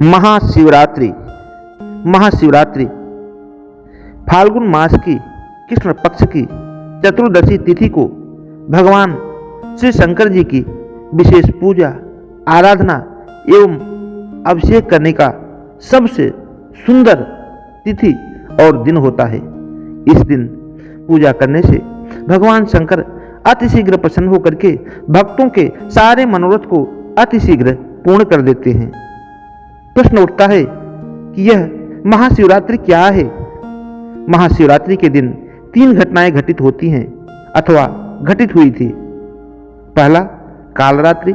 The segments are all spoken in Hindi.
महाशिवरात्रि। महाशिवरात्रि फाल्गुन मास की कृष्ण पक्ष की चतुर्दशी तिथि को भगवान श्री शंकर जी की विशेष पूजा, आराधना एवं अभिषेक करने का सबसे सुंदर तिथि और दिन होता है। इस दिन पूजा करने से भगवान शंकर अतिशीघ्र प्रसन्न होकर के भक्तों के सारे मनोरथ को अतिशीघ्र पूर्ण कर देते हैं। प्रश्न उठता है कि यह महाशिवरात्रि क्या है। महाशिवरात्रि के दिन 3 घटनाएं घटित होती हैं अथवा घटित हुई थी। पहला, कालरात्रि।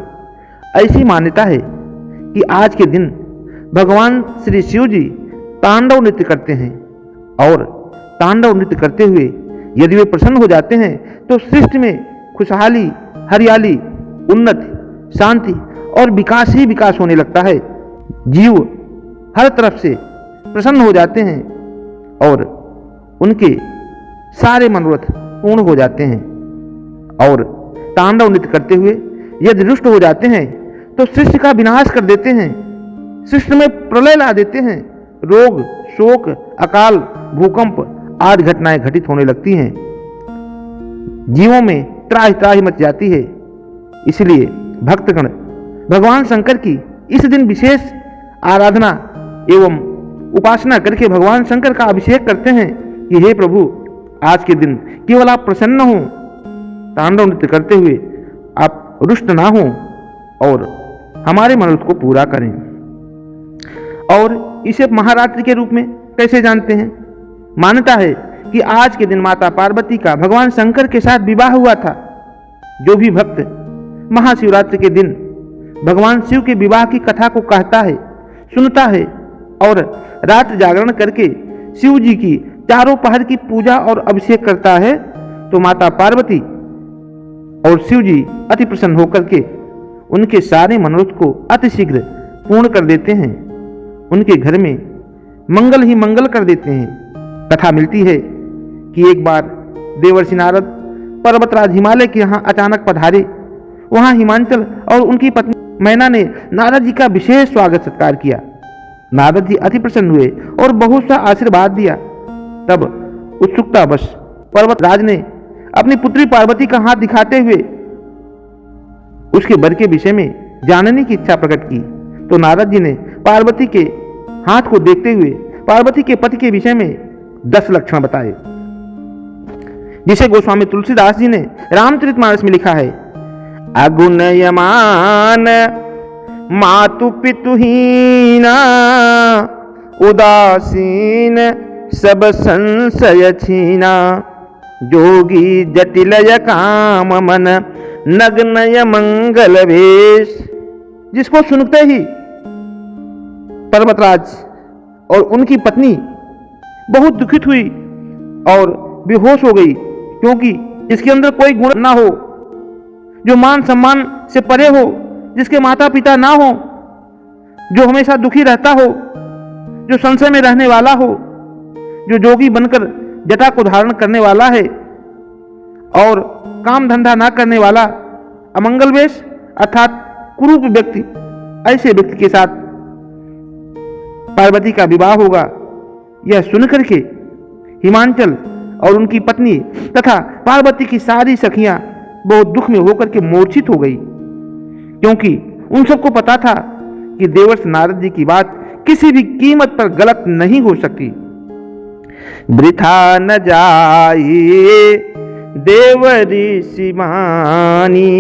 ऐसी मान्यता है कि आज के दिन भगवान श्री शिव जी तांडव नृत्य करते हैं और तांडव नृत्य करते हुए यदि वे प्रसन्न हो जाते हैं तो सृष्टि में खुशहाली, हरियाली, उन्नति, शांति और विकास ही विकास होने लगता है। जीव हर तरफ से प्रसन्न हो जाते हैं और उनके सारे मनोरथ पूर्ण हो जाते हैं। और तांडव नृत्य करते हुए यदि रुष्ट हो जाते हैं तो सृष्टि का विनाश कर देते हैं, सृष्टि में प्रलय ला देते हैं। रोग, शोक, अकाल, भूकंप आदि घटनाएं घटित होने लगती हैं। जीवों में त्राहि त्राहि मच जाती है। इसलिए भक्तगण भगवान शंकर की इस दिन विशेष आराधना एवं उपासना करके भगवान शंकर का अभिषेक करते हैं कि हे प्रभु, आज के दिन केवल आप प्रसन्न हो, तांडव नृत्य करते हुए आप रुष्ट ना हो और हमारे मनोरथ को पूरा करें। और इसे महारात्रि के रूप में कैसे जानते हैं? मान्यता है कि आज के दिन माता पार्वती का भगवान शंकर के साथ विवाह हुआ था। जो भी भक्त महाशिवरात्रि के दिन भगवान शिव के विवाह की कथा को कहता है, सुनता है और रात जागरण करके शिव जी की चारों पहर की पूजा और अभिषेक करता है तो माता पार्वती और शिव जी अति प्रसन्न होकर के उनके सारे मनोरथ को अतिशीघ्र पूर्ण कर देते हैं। उनके घर में मंगल ही मंगल कर देते हैं। कथा मिलती है कि एक बार देवर्षि नारद पर्वतराज हिमालय के यहाँ अचानक पधारे। वहाँ हिमांचल और उनकी पत्नी मैना ने नारद जी का विशेष स्वागत सत्कार किया। नारद जी अति प्रसन्न हुए और बहुत सा आशीर्वाद दिया। तब उत्सुकतावश पर्वतराज ने अपनी पुत्री पार्वती का हाथ दिखाते हुए उसके वर के विषय में जानने की इच्छा प्रकट की। तो नारद जी ने पार्वती के हाथ को देखते हुए पार्वती के पति के विषय में 10 लक्षण बताए, जिसे गोस्वामी तुलसीदास जी ने रामचरितमानस में लिखा है। अगुणयमान मातु पितुहीना, उदासीन सब संशय छीना, जोगी जटिलय काम मन, नग्नय मंगल वेश। जिसको सुनते ही पर्वतराज और उनकी पत्नी बहुत दुखित हुई और बेहोश हो गई, क्योंकि इसके अंदर कोई गुण ना हो, जो मान सम्मान से परे हो, जिसके माता पिता ना हो, जो हमेशा दुखी रहता हो, जो संशय में रहने वाला हो, जो जोगी बनकर जटा को धारण करने वाला है और काम धंधा ना करने वाला अमंगल वेश अर्थात कुरूप व्यक्ति, ऐसे व्यक्ति के साथ पार्वती का विवाह होगा। यह सुनकर के हिमांचल और उनकी पत्नी तथा पार्वती की सारी सखियां बहुत दुख में होकर के मूर्छित हो गई, क्योंकि उन सबको पता था कि देवर्षि नारद जी की बात किसी भी कीमत पर गलत नहीं हो सकती। वृथा न जाए देव ऋषि मानी,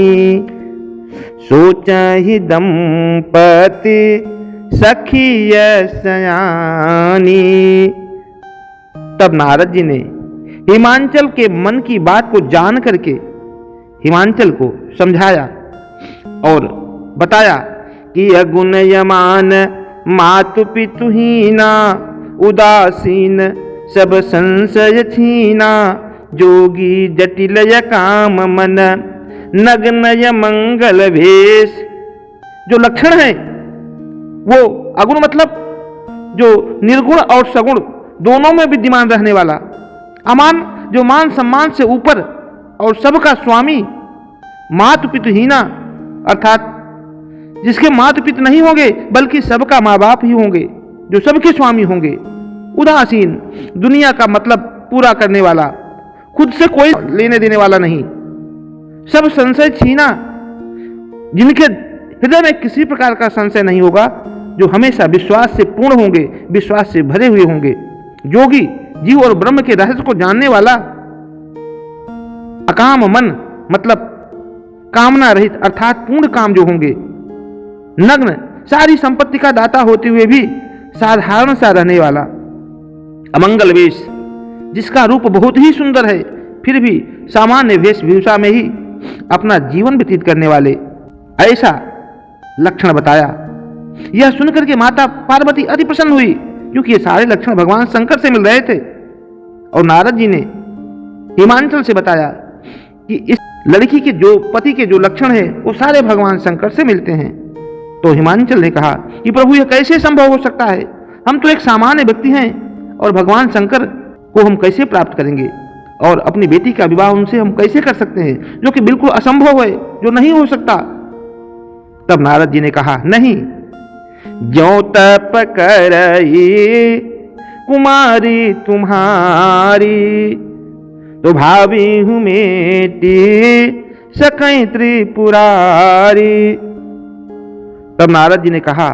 सोचहि दंपति सखिय सयानी। तब नारद जी ने हिमांचल के मन की बात को जान करके हिमांचल को समझाया और बताया कि अगुणयमान मातु पितुहीना, उदासीन सब संशय छीना, जोगी जटिलय काम मन, नग्नय मंगल भेष। जो लक्षण है वो अगुण मतलब जो निर्गुण और सगुण दोनों में विद्यमान रहने वाला, अमान जो मान सम्मान से ऊपर और सबका स्वामी, मातु पितुहीना अर्थात जिसके माता पिता नहीं होंगे बल्कि सबका माँ बाप ही होंगे, जो सबके स्वामी होंगे। उदासीन, दुनिया का मतलब पूरा करने वाला, खुद से कोई लेने देने वाला नहीं। सब संशय छीना, जिनके हृदय में किसी प्रकार का संशय नहीं होगा, जो हमेशा विश्वास से पूर्ण होंगे, विश्वास से भरे हुए होंगे। योगी, जीव और ब्रह्म के रहस्य को जानने वाला। अकाम मन मतलब कामना रहित अर्थात पूर्ण काम जो होंगे। नग्न, सारी संपत्ति का दाता होते हुए भी साधारण सा रहने वाला। अमंगल वेश, जिसका रूप बहुत ही सुंदर है फिर भी सामान्य वेशभूषा में ही अपना जीवन व्यतीत करने वाले, ऐसा लक्षण बताया। यह सुनकर के माता पार्वती अति प्रसन्न हुई, क्योंकि ये सारे लक्षण भगवान शंकर से मिल रहे थे। और नारद जी ने हिमांचल से बताया कि इस लड़की के जो पति के जो लक्षण है वो सारे भगवान शंकर से मिलते हैं। तो हिमांचल ने कहा कि प्रभु यह कैसे संभव हो सकता है? हम तो एक सामान्य व्यक्ति हैं और भगवान शंकर को हम कैसे प्राप्त करेंगे? और अपनी बेटी का विवाह उनसे हम कैसे कर सकते हैं, जो कि बिल्कुल असंभव है, जो नहीं हो सकता। तब नारद जी ने कहा, नहीं, ज्यों तप करई कुमारी तुम्हारी, तो भावी हूं मेटी सकई त्रिपुरारी। तब नारद जी ने कहा,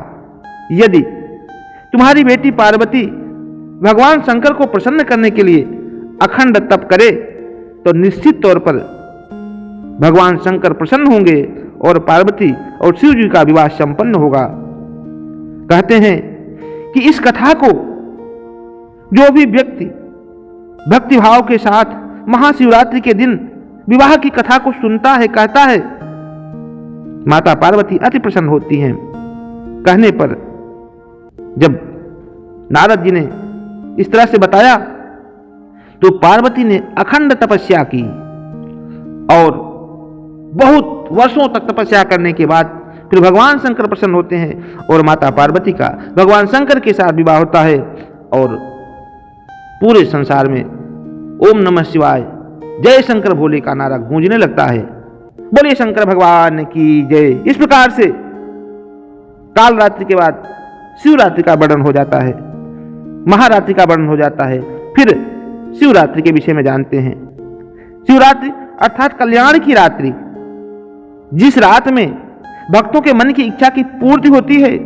यदि तुम्हारी बेटी पार्वती भगवान शंकर को प्रसन्न करने के लिए अखंड तप करे तो निश्चित तौर पर भगवान शंकर प्रसन्न होंगे और पार्वती और शिव जी का विवाह संपन्न होगा। कहते हैं कि इस कथा को जो भी व्यक्ति भक्ति भाव के साथ महाशिवरात्रि के दिन विवाह की कथा को सुनता है, कहता है, माता पार्वती अति प्रसन्न होती हैं। कहने पर जब नारद जी ने इस तरह से बताया तो पार्वती ने अखंड तपस्या की और बहुत वर्षों तक तपस्या करने के बाद फिर भगवान शंकर प्रसन्न होते हैं और माता पार्वती का भगवान शंकर के साथ विवाह होता है और पूरे संसार में ओम नमः शिवाय, जय शंकर भोले का नारा गूंजने लगता है। बोलिए शंकर भगवान की जय। इस प्रकार से काल रात्रि के बाद शिवरात्रि का वर्णन हो जाता है, महारात्रि का वर्णन हो जाता है। फिर शिवरात्रि के विषय में जानते हैं। शिवरात्रि अर्थात कल्याण की रात्रि, जिस रात में भक्तों के मन की इच्छा की पूर्ति होती है,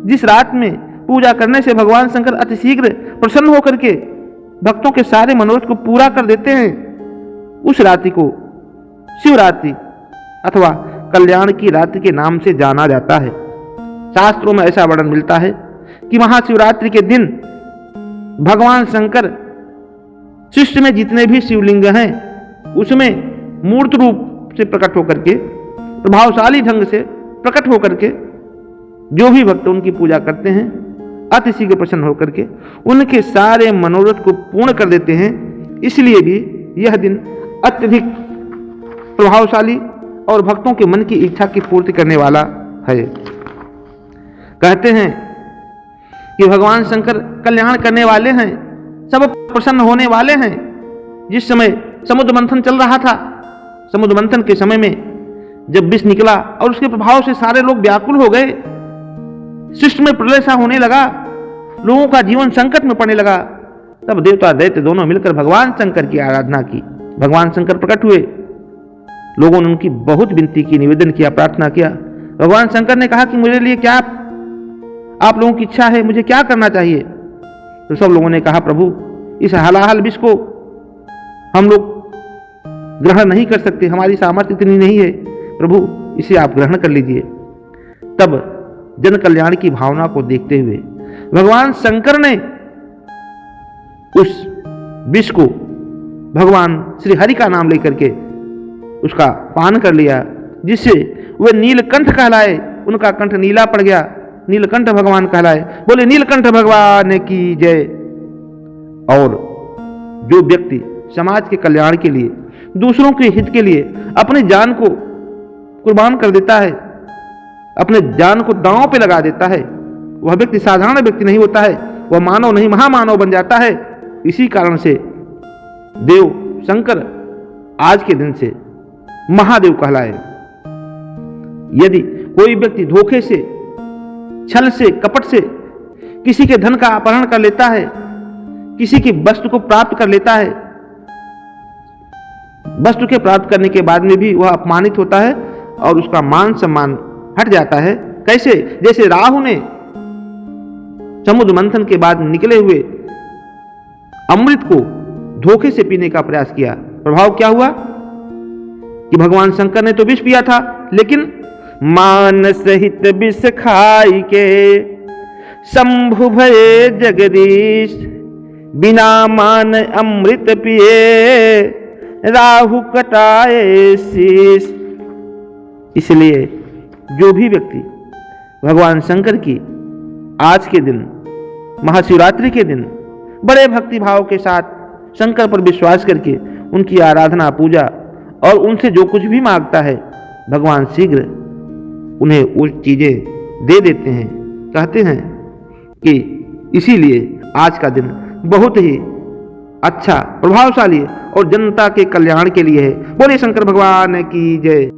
जिस रात में पूजा करने से भगवान शंकर अति शीघ्र प्रसन्न होकर के भक्तों के सारे मनोरथ को पूरा कर देते हैं, उस रात्रि को शिवरात्रि अथवा कल्याण की रात्रि के नाम से जाना जाता है। शास्त्रों में ऐसा वर्णन मिलता है कि महाशिवरात्रि के दिन भगवान शंकर सृष्टि में जितने भी शिवलिंग हैं उसमें मूर्त रूप से प्रकट होकर के, प्रभावशाली ढंग से प्रकट होकर के जो भी भक्त उनकी पूजा करते हैं अति शीघ्र प्रसन्न होकर के उनके सारे मनोरथ को पूर्ण कर देते हैं। इसलिए भी यह दिन अत्यधिक प्रभावशाली और भक्तों के मन की इच्छा की पूर्ति करने वाला है। कहते हैं कि भगवान शंकर कल्याण करने वाले हैं, सब प्रसन्न होने वाले हैं। जिस समय समुद्र मंथन चल रहा था, समुद्र मंथन के समय में जब विष निकला और उसके प्रभाव से सारे लोग व्याकुल हो गए, सृष्टि में प्रलय सा होने लगा, लोगों का जीवन संकट में पड़ने लगा, तब देवता दैत्य दोनों मिलकर भगवान शंकर की आराधना की। भगवान शंकर प्रकट हुए, लोगों ने उनकी बहुत विनती की, निवेदन किया, प्रार्थना किया। भगवान शंकर ने कहा कि मुझे लिए क्या आप लोगों की इच्छा है, मुझे क्या करना चाहिए? तो सब लोगों ने कहा, प्रभु इस हलाहल विष को हम लोग ग्रहण नहीं कर सकते, हमारी सामर्थ्य इतनी नहीं है, प्रभु इसे आप ग्रहण कर लीजिए। तब जन कल्याण की भावना को देखते हुए भगवान शंकर ने उस विष को भगवान श्री हरि का नाम लेकर के उसका पान कर लिया, जिससे वे नीलकंठ कहलाए, उनका कंठ नीला पड़ गया, नीलकंठ भगवान कहलाए। बोले नीलकंठ भगवान की जय। और जो व्यक्ति समाज के कल्याण के लिए, दूसरों के हित के लिए अपनी जान को कुर्बान कर देता है, अपने जान को दांव पे लगा देता है, वह व्यक्ति साधारण व्यक्ति नहीं होता है, वह मानव नहीं महामानव बन जाता है। इसी कारण से देव शंकर आज के दिन से महादेव कहलाए। यदि कोई व्यक्ति धोखे से, छल से, कपट से किसी के धन का अपहरण कर लेता है, किसी की वस्तु को प्राप्त कर लेता है, वस्तु के प्राप्त करने के बाद में भी वह अपमानित होता है और उसका मान सम्मान हट जाता है। कैसे? जैसे राहु ने समुद्र मंथन के बाद निकले हुए अमृत को धोखे से पीने का प्रयास किया। प्रभाव क्या हुआ कि भगवान शंकर ने तो विष पिया था, लेकिन मान सहित विष खाई के शंभु भये जगदीश, बिना मान अमृत पिए राहु कटाए शीश। इसलिए जो भी व्यक्ति भगवान शंकर की आज के दिन, महाशिवरात्रि के दिन बड़े भक्ति भाव के साथ शंकर पर विश्वास करके उनकी आराधना, पूजा और उनसे जो कुछ भी मांगता है, भगवान शीघ्र उन्हें वो चीजें दे देते हैं। कहते हैं कि इसीलिए आज का दिन बहुत ही अच्छा, प्रभावशाली और जनता के कल्याण के लिए है। बोलिए शंकर भगवान की जय।